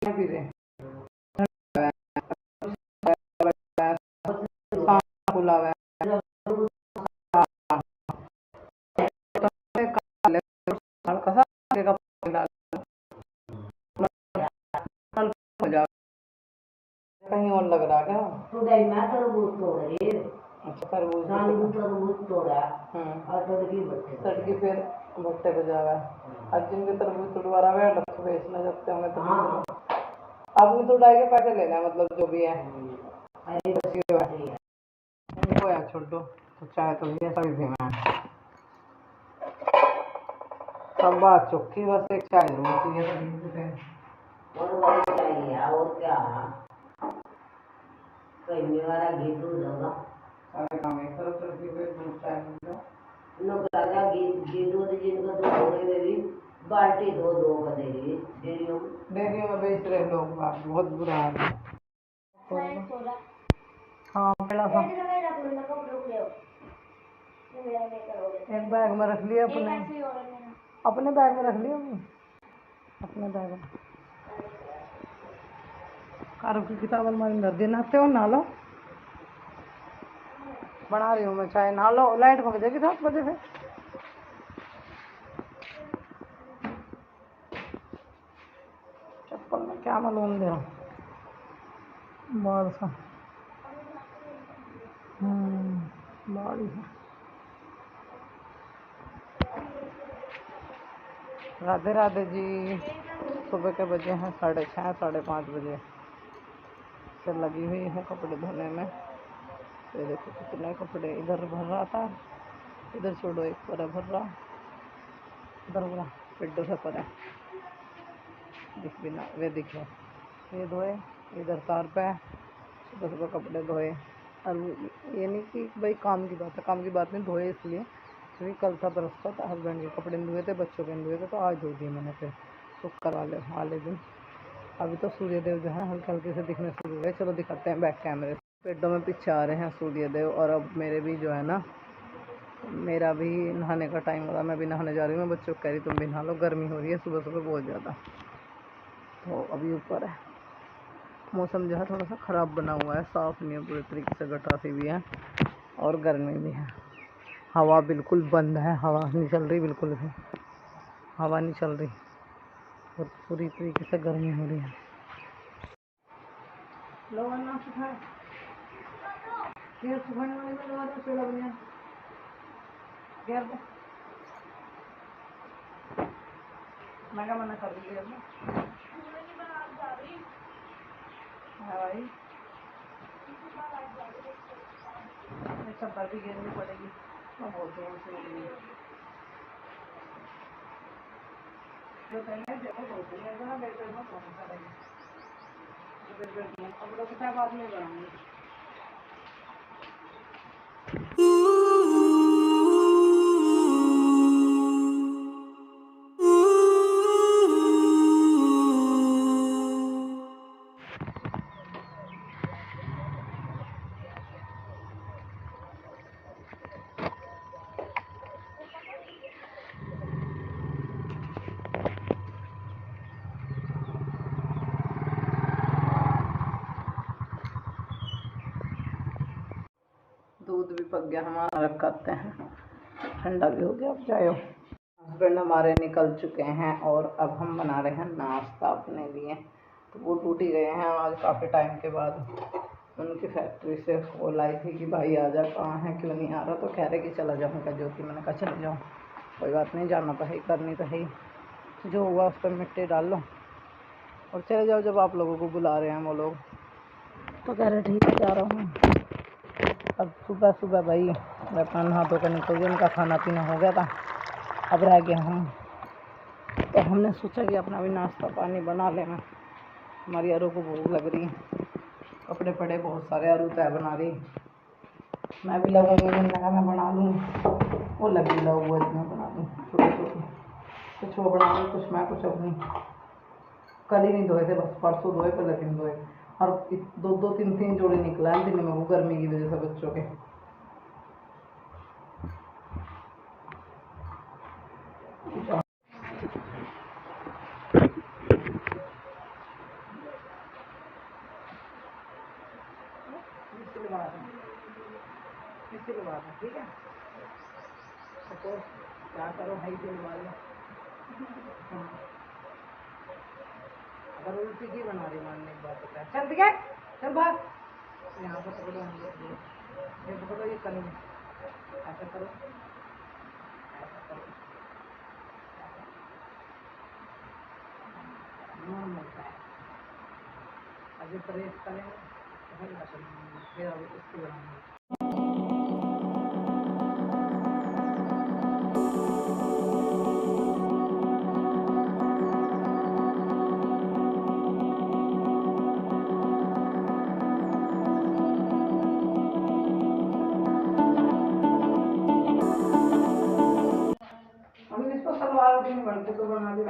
P रहे खुला हुआ कहीं और लग रहा क्या? अच्छा तरबूज तोड़ा सड़की फिर भट्टे बजा हुआ आज जिनके तरबूज तोड़वा बेचना जबते होंगे तो अब भी तो उड़ाई के पैसे लेना है, मतलब जो भी है उनको यार छोड़ दो। तो चाहे तो ये सभी भी मैं सब बात चौकी बस एक चाय होती है और क्या वाला घी दूध होगा सारे काम एक तरफ रखी हुए दूध चाय लोग लगा घी दूध जिनको दूध होने में भी बाल्टी दो बनेगी डेयरियों में बेच रहे लोग बहुत बुरा हाल है। हाँ पहला था एक बैग में रख लिया अपने बैग में रख लिया अपने बैग में कारों की किताब अलमारी में रख दी। नहाते हो नहा लो, बना रही हूँ मैं चाय, नहा लो। लाइट को बजेगी 7 बजे फिर चप्पल में क्या मालूम दे बाल सा बाड़ी है। राधे राधे जी। सुबह के बजे हैं 6:30 5:30 बजे से लगी हुई है कपड़े धोने में। ये देखो कितने कपड़े, इधर भर रहा था, इधर छोड़ो एक पर भर रहा, इधर पूरा पिड्डों से पर है दिख बिना वे दिखे ये धोए, इधर तार पे सुबह सुबह कपड़े धोए। और ये नहीं कि भाई काम की बात है, काम की बात नहीं, धोए इसलिए क्योंकि कल था बरसता था, हस्बैंड के कपड़े नहीं धोए थे, बच्चों के नहीं धोए थे, तो आज धो दिए मैंने फिर शुक्र वाले दिन। अभी तो सूर्यदेव जो है हल्के हल्के से दिखने शुरू हुए। चलो दिखाते हैं बैक कैमरे से। पेड़ों में पीछे आ रहे हैं सूर्यदेव। और अब मेरे भी जो है ना, मेरा भी नहाने का टाइम हो रहा, मैं भी नहाने जा रही हूँ। मैं बच्चों को कह रही तुम भी नहा लो, गर्मी हो रही है सुबह सुबह बहुत ज़्यादा। तो अभी ऊपर है, मौसम जो है थोड़ा सा ख़राब बना हुआ है, साफ़ नहीं है पूरी तरीके से, गटासी भी है और गर्मी भी है। हवा बिल्कुल बंद है, हवा नहीं चल रही, बिल्कुल भी हवा नहीं चल रही और पूरी तरीके से गर्मी हो रही है। मैं मना कर दी भाई, चप्पल भी गिरनी पड़ेगी। बहुत जोर से जो पहले देखो तो ना बेटे में कौन करेंगे कपड़ों के साथ बाद में बनाऊंगी। दूध भी पक गया हमारा, रखते हैं, ठंडा भी हो गया। अब जाओ, हस्बैंड हमारे निकल चुके हैं और अब हम बना रहे हैं नाश्ता अपने लिए। तो वो ड्यूटी गए हैं आज काफ़ी टाइम के बाद। उनकी फैक्ट्री से कॉल आई थी कि भाई आ जा, कहाँ है, क्यों नहीं आ रहा, तो कह रहे कि चला जाऊँ क्या ज्योति। मैंने कहा चले जाओ, कोई बात नहीं, जाना तो है, करनी तो है, जो हुआ उस पर मिट्टी डाल लो और चले जाओ। जब आप लोगों को बुला रहे हैं वो लोग, तो कह रहे ठीक है जा रहा हूँ। अब सुबह सुबह भाई मैं अपना नहा धो कर निकल गया, उनका खाना पीना हो गया था, अब रह गया हम। तो हमने सोचा कि अपना भी नाश्ता पानी बना लेना। हमारी अरू को भूख लग रही है, कपड़े पड़े बहुत सारे, अरू तय बना रही, मैं भी लगूँगी, मैंने कहा मैं बना लूँ, वो लगी लगा वो मैं बना लूँ छोटी छोटी, कुछ वो बना लूँ, कुछ मैं, कुछ अपनी। कल ही नहीं धोए थे, बस परसों धोए, पहले दिन धोए, और 2-3 जोड़े निकला है दिन में, वो गर्मी की वजह से बच्चों के। सिलवा दो, ठीक है। सपोज क्या करो, हाई सिलवा लो। हाँ, अगर उल्टी की बना रही मानने की बात होता है, चल दिखे, चल भाग। यहाँ पर पकड़ो, ये पकड़ो, ये करेंगे, ऐसा करो, ऐसा करो, नॉर्मल है। अभी प्रेस करेंगे, फिर अब इसकी बनाएंगे। इसको सलवार भी नहीं बनते तो बना दे।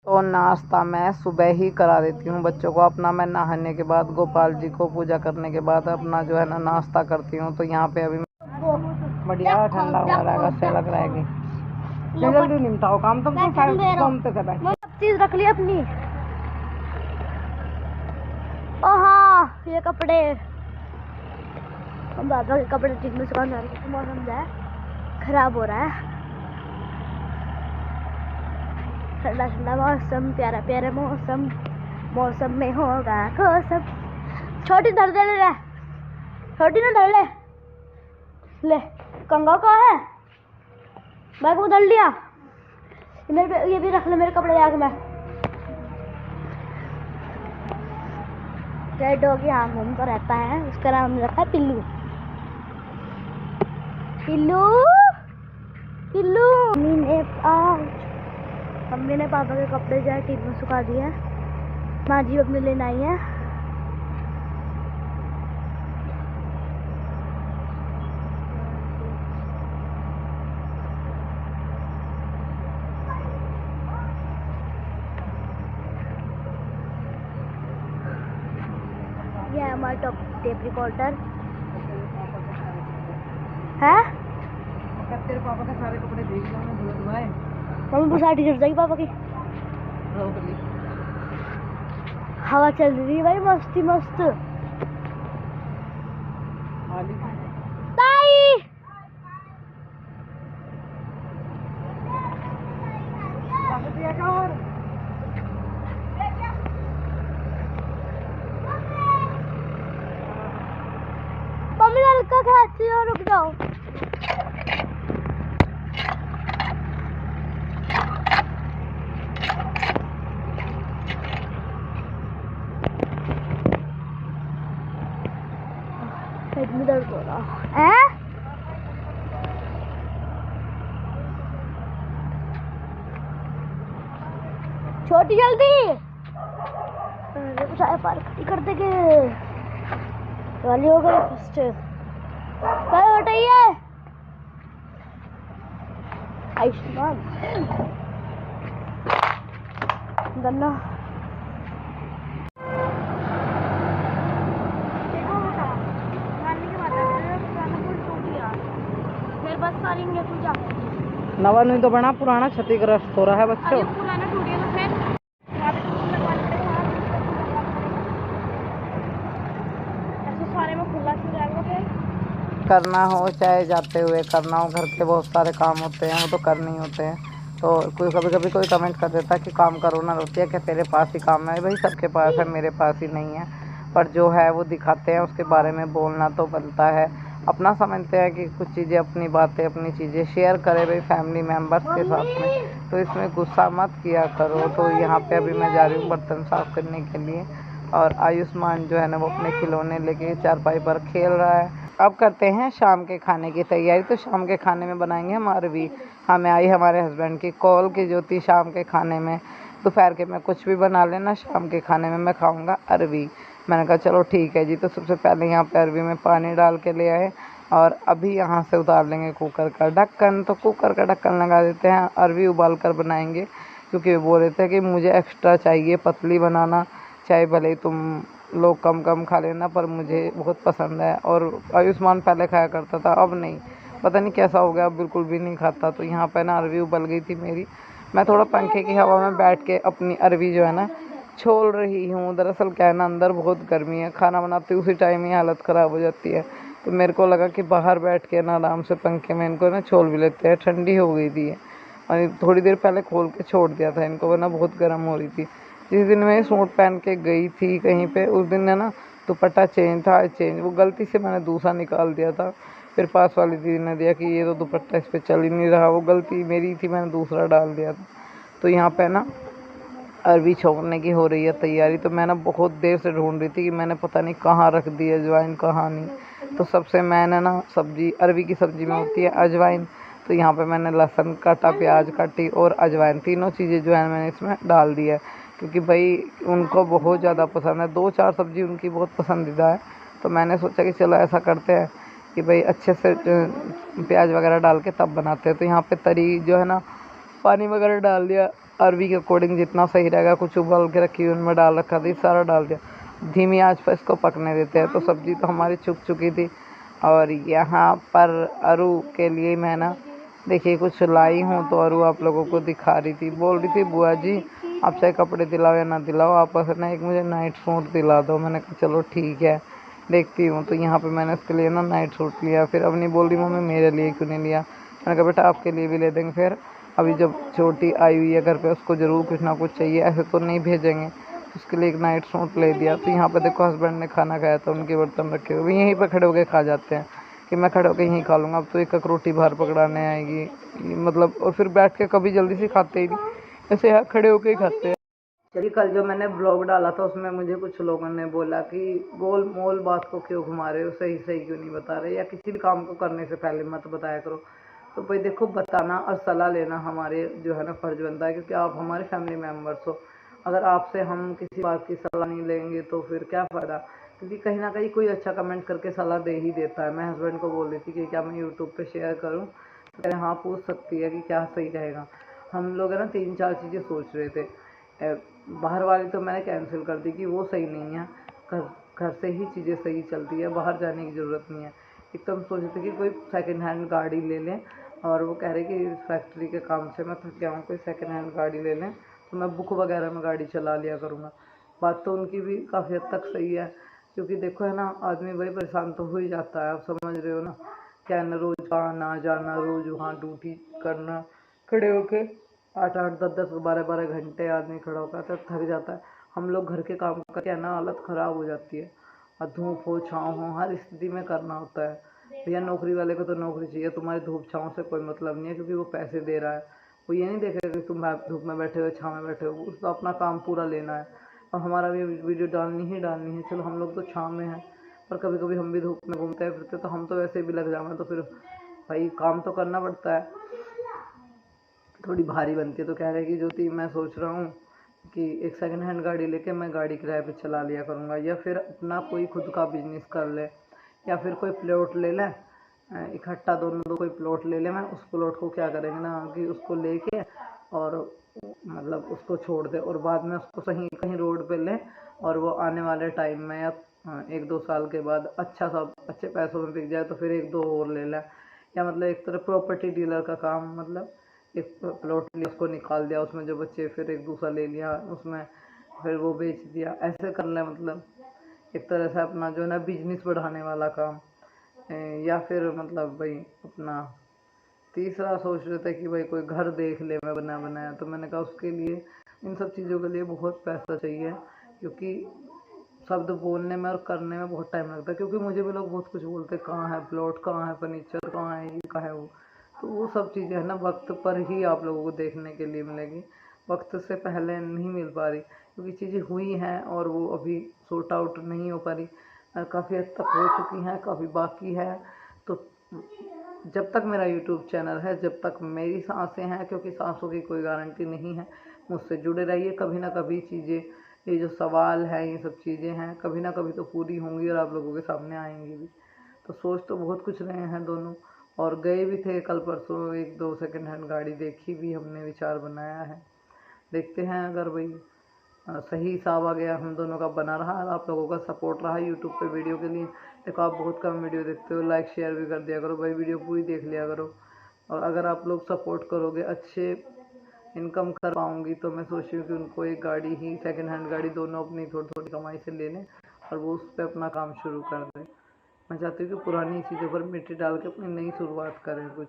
तो नाश्ता मैं सुबह ही करा देती हूँ बच्चों को अपना। मैं नहाने के बाद गोपाल जी को पूजा करने के बाद अपना जो है ना नाश्ता करती हूँ। तो यहाँ पे अभी बढ़िया ठंडा हुआ रहेगा, से लग रहेगी। जल्दी निपटाओ काम, तुम घूमते थे बैठ। चीज रख ली अपनी। ओ हाँ, ये कपड़े हम बाबा के कपड़े ठीक में सुखाने वाले हैं। मौसम जो है खराब हो रहा है, ठंडा ठंडा मौसम, प्यारा प्यारा मौसम, मौसम में होगा कसम। छोटी धर दे ले, छोटी ना धर ले, ले कंगा का है, बैग में धर लिया। मेरे पे ये भी रख ले, मेरे कपड़े बैग में। रेड डॉग यहाँ घूमता रहता है, उसका नाम रखा है पिल्लू। पिल्लू पिल्लू। मम्मी ने पापा के कपड़े जो है टीप में सुखा दिए हैं। माँ जी अपने लेने आई है। ये है हमारा टॉप टेप रिकॉर्डर है। तेरे पापा के सारे कपड़े देख लो, मैं धुला धुलाए। मम्मी को सारी टी-शर्ट चाहिए पापा की। हवा चल रही है भाई, मस्ती मस्त। ताई मम्मी हल्का खाती हो, रुक जाओ। पेट में दर्द हो रहा है। छोटी जल्दी पार्क कर देंगे वाली हो गई फर्स्ट। कल हटाइए आयुष्मान गन्ना। नवा नहीं तो बना, पुराना क्षतिग्रस्त हो रहा है बच्चों। पुराना टूटे तो फिर ऐसे सारे में खुला क्यों रहेगा फिर? करना हो चाहे जाते हुए करना हो, घर के बहुत सारे काम होते हैं, वो तो करने ही होते हैं। तो कोई कभी कभी कोई कमेंट कर देता है कि काम करो ना, रोती है कि तेरे पास ही काम है। भाई सबके पास है, मेरे पास ही नहीं है। पर जो है वो दिखाते हैं, उसके बारे में बोलना तो बनता है। अपना समझते हैं कि कुछ चीज़ें, अपनी बातें, अपनी चीज़ें शेयर करें भाई फैमिली मेम्बर्स के साथ में, तो इसमें गुस्सा मत किया करो। तो यहाँ पे अभी मैं जा रही हूँ बर्तन साफ़ करने के लिए, और आयुष्मान जो है ना वो अपने खिलौने लेके चारपाई पर खेल रहा है। अब करते हैं शाम के खाने की तैयारी। तो शाम के खाने में बनाएंगे हम अरवी। हमें आई हमारे हस्बैंड की कॉल की जो थी शाम के खाने में, दोपहर के में कुछ भी बना लेना, शाम के खाने में मैं खाऊंगा अरवी। मैंने कहा चलो ठीक है जी। तो सबसे पहले यहाँ पे अरवी में पानी डाल के ले आए और अभी यहाँ से उतार लेंगे कुकर का ढक्कन। तो कुकर का ढक्कन लगा देते हैं, अरवी उबाल कर बनाएंगे क्योंकि वो बोल रहे थे कि मुझे एक्स्ट्रा चाहिए, पतली बनाना, चाहे भले ही तुम लोग कम कम खा लेना, पर मुझे बहुत पसंद है। और आयुष्मान पहले खाया करता था, अब नहीं, पता नहीं कैसा हो गया, अब बिल्कुल भी नहीं खाता। तो यहाँ पे ना अरवी उबल गई थी मेरी। मैं थोड़ा पंखे की हवा में बैठ के अपनी अरवी जो है ना छोल रही हूँ। दरअसल क्या है ना, अंदर बहुत गर्मी है, खाना बनाते उसी टाइम ही हालत ख़राब हो जाती है। तो मेरे को लगा कि बाहर बैठ के ना आराम से पंखे में इनको ना छोल भी लेते हैं। ठंडी हो गई थी और थोड़ी देर पहले खोल के छोड़ दिया था इनको, वरना बहुत गर्म हो रही थी। जिस दिन मैं सूट पहन के गई थी कहीं पे, उस दिन है ना दुपट्टा चेंज था, चेंज वो गलती से मैंने दूसरा निकाल दिया था। फिर पास वाली दीदी ने दिया कि ये तो दुपट्टा इस पर चल ही नहीं रहा, वो गलती मेरी थी, मैंने दूसरा डाल दिया था। तो यहाँ पे ना अरवी छोड़ने की हो रही है तैयारी। तो मैं ना बहुत देर से ढूंढ रही थी कि मैंने पता नहीं कहाँ रख दी अजवाइन, कहाँ नहीं। तो सबसे मैंने ना सब्जी, अरवी की सब्जी में होती है अजवाइन। तो यहाँ पे मैंने लहसुन काटा, प्याज काटी और अजवाइन, तीनों चीज़ें जो है मैंने इसमें डाल दी है क्योंकि भाई उनको बहुत ज़्यादा पसंद है। 2-4 सब्जी उनकी बहुत पसंदीदा है। तो मैंने सोचा कि चलो ऐसा करते हैं कि भाई अच्छे से प्याज वगैरह डाल के तब बनाते हैं। तो यहाँ पे तरी जो है ना, पानी वगैरह डाल दिया अरवी के अकॉर्डिंग जितना सही रहेगा, कुछ उबाल के रखी हुई उनमें डाल रखा था, ये सारा डाल दिया। धीमी आंच पर इसको पकने देते हैं। तो सब्ज़ी तो हमारी चुक चुकी थी। और यहाँ पर अरू के लिए मैं ना देखिए कुछ लाई हूँ। तो अरू आप लोगों को दिखा रही थी, बोल रही थी बुआ जी आप चाहे कपड़े दिलाओ या ना दिलाओ, आप बस ना एक मुझे नाइट सूट दिला दो। मैंने कहा चलो ठीक है देखती हूँ। तो यहाँ पे मैंने उसके लिए ना नाइट सूट लिया। फिर अब नहीं बोल रही मम्मी मेरे लिए क्यों नहीं लिया। मैंने कहा बेटा आपके लिए भी ले देंगे, फिर अभी जब छोटी आई हुई है घर पे उसको ज़रूर कुछ ना कुछ चाहिए, ऐसे तो नहीं भेजेंगे। तो उसके लिए एक नाइट सूट ले दिया। तो यहाँ पे देखो हस्बैंड ने खाना खाया था, उनके बर्तन रखे हुए यहीं पर खड़े होकर खा जाते हैं कि मैं खड़े होकर यहीं खा लूँगा। अब तो एक एक रोटी बाहर पकड़ाने आएगी मतलब, और फिर बैठ के कभी जल्दी से खाते ही नहीं, ऐसे यहाँ खड़े होकर ही खाते हैं। चलिए, कल जो मैंने ब्लॉग डाला था उसमें मुझे कुछ लोगों ने बोला कि गोल मोल बात को क्यों घुमा रहे हो, सही सही क्यों नहीं बता रहे, या किसी भी काम को करने से पहले मत बताया करो। तो भाई देखो, बताना और सलाह लेना हमारे जो है ना फर्ज बनता है, क्योंकि आप हमारे फैमिली मेम्बर्स हो। अगर आपसे हम किसी बात की सलाह नहीं लेंगे तो फिर क्या फ़ायदा, क्योंकि कहीं ना कहीं कोई अच्छा कमेंट करके सलाह दे ही देता है। मैं हस्बैंड को बोल रही थी कि क्या मैं यूट्यूब पे शेयर करूँ, तो कह रहे हाँ पूछ सकती है कि क्या सही रहेगा। हम लोग है ना 3-4 चीज़ें सोच रहे थे। बाहर वाली तो मैंने कैंसिल कर दी कि वो सही नहीं है, घर घर से ही चीज़ें सही चलती है, बाहर जाने की ज़रूरत नहीं है। एक तो हम सोच रहे थे कि कोई सेकंड हैंड गाड़ी ले लें, और वो कह रहे कि इस फैक्ट्री के काम से मैं थक गया हूँ, कोई सेकंड हैंड गाड़ी ले लें तो मैं बुक वगैरह में गाड़ी चला लिया करूँगा। बात तो उनकी भी काफ़ी हद तक सही है, क्योंकि देखो है ना, आदमी भाई परेशान तो हो ही जाता है, आप समझ रहे हो ना। क्या है ना, रोज़ आना जाना, रोज़ वहाँ ड्यूटी करना, खड़े होके 8-8, 10-10, 12-12 घंटे आदमी खड़ा होकर तो थक जाता है। हम लोग घर के काम करके है ना हालत ख़राब हो जाती है, और धूप हो छाँव हो हर स्थिति में करना होता है। भैया नौकरी वाले को तो नौकरी चाहिए, तुम्हारी धूप छाँव से कोई मतलब नहीं है, क्योंकि वो पैसे दे रहा है। वो ये नहीं देखेगा कि तुम धूप में बैठे हो छाँव में बैठे हो, उसको अपना काम पूरा लेना है। और हमारा भी वीडियो डालनी ही डालनी है। चलो हम लोग तो छाँव में हैं, पर कभी कभी हम भी धूप में घूमते हैं फिरते, तो हम तो वैसे भी लग जाएंगे, तो फिर भाई काम तो करना पड़ता है, थोड़ी भारी बनती है। तो कह रहे कि ज्योति मैं सोच रहा हूँ कि एक सेकंड हैंड गाड़ी लेके मैं गाड़ी किराए पे चला लिया करूँगा, या फिर अपना कोई खुद का बिजनेस कर ले, या फिर कोई प्लॉट ले लें, इकट्ठा दोनों दो कोई प्लॉट ले लें। मैं उस प्लॉट को क्या करेंगे ना कि उसको लेके और मतलब उसको छोड़ दे, और बाद में उसको सही कहीं रोड पे लें, और वो आने वाले टाइम में या 1-2 साल के बाद अच्छा सा अच्छे पैसों में बिक जाए तो फिर 1-2 और ले लें। या मतलब एक तरह प्रॉपर्टी डीलर का काम, मतलब एक प्लॉट लिया उसको निकाल दिया, उसमें जो बच्चे फिर एक दूसरा ले लिया, उसमें फिर वो बेच दिया, ऐसे कर लें। मतलब एक तरह से अपना जो है ना बिजनेस बढ़ाने वाला काम। या फिर मतलब भाई अपना तीसरा सोच रहे थे कि भाई कोई घर देख ले मैं बना बनाया। तो मैंने कहा उसके लिए, इन सब चीज़ों के लिए बहुत पैसा चाहिए, क्योंकि शब्द बोलने में और करने में बहुत टाइम लगता है। क्योंकि मुझे भी लोग बहुत कुछ बोलते हैं, कहाँ है प्लॉट, कहाँ है फर्नीचर, कहाँ है ये, कहाँ है वो। तो वो सब चीज़ें है ना वक्त पर ही आप लोगों को देखने के लिए मिलेगी, वक्त से पहले नहीं मिल पा रही, क्योंकि चीज़ें हुई हैं और वो अभी सॉर्ट आउट नहीं हो पा रही। काफ़ी हद तक हो चुकी हैं, काफ़ी बाकी है। तो जब तक मेरा यूट्यूब चैनल है, जब तक मेरी सांसें हैं, क्योंकि सांसों की कोई गारंटी नहीं है, मुझसे जुड़े रहिए। कभी ना कभी चीज़ें, ये जो सवाल है, ये सब चीज़ें हैं, कभी ना कभी तो पूरी होंगी और आप लोगों के सामने आएंगी भी। तो सोच तो बहुत कुछ रहे हैं दोनों, और गए भी थे कल परसों, 1-2 सेकंड हैंड गाड़ी देखी भी हमने, विचार बनाया है। देखते हैं अगर भाई सही हिसाब आ गया, हम दोनों का बना रहा और आप लोगों का सपोर्ट रहा यूट्यूब पे वीडियो के लिए। देखो आप बहुत कम वीडियो देखते हो, लाइक शेयर भी कर दिया करो भाई, वीडियो पूरी देख लिया करो। और अगर आप लोग सपोर्ट करोगे, अच्छे इनकम कर पाऊँगी, तो मैं सोच रही हूँ कि उनको एक गाड़ी ही, सेकंड हैंड गाड़ी, दोनों अपनी थोड़ी थोड़ी कमाई से ले लें और वो उस पर अपना काम शुरू कर दें। मैं चाहती हूँ कि पुरानी चीज़ों पर मिट्टी डाल के अपनी नई शुरुआत करें कुछ।